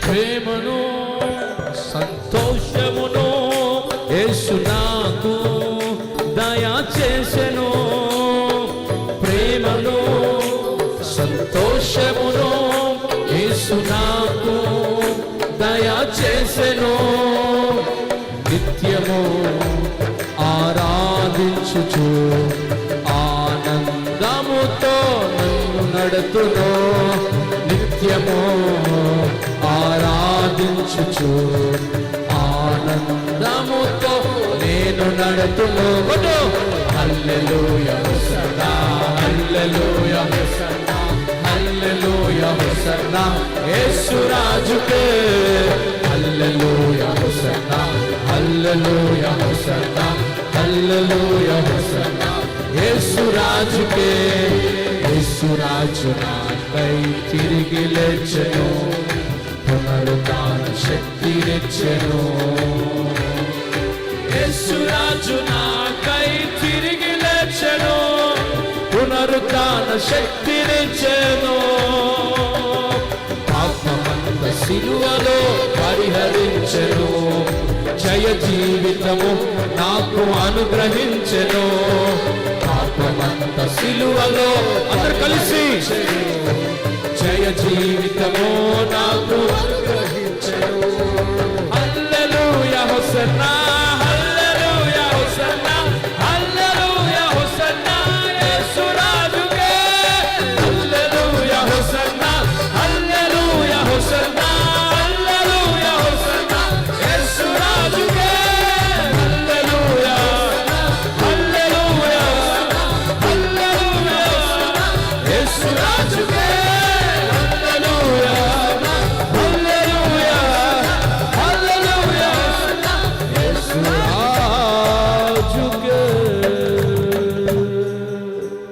ప్రేమను సంతోషమును యేసు నాకు దయచేసెను. ప్రేమను సంతోషమును యేసు నాకు దయచేసెను. నిత్యము ఆరాధించుచు ఆనందముతో నన్ను నడుతును. నిత్యము ఆరాధించుచు ఆనందముతో నేను నడుతును. Hallelujah hosanna, hallelujah hosanna, hallelujah hosanna Yesu రాజుకే. Hallelujah hosanna, hallelujah hosanna, hallelujah hosanna Yesu రాజుకే. యేసు రాజు నాకై తిరిగి లేచెను, పునరుద్ధాన శక్తినిచ్చెను. యేసు రాజు నాకై తిరిగి లేచెను, పునరుద్ధాన శక్తినిచ్చెను. పాపమంత సిలువలో పరిహరించెను, జయ జీవితము నాకు అనుగ్రహించెను. పాపమంత సిలువలో అందరు కలిసి జయ జీవితము నా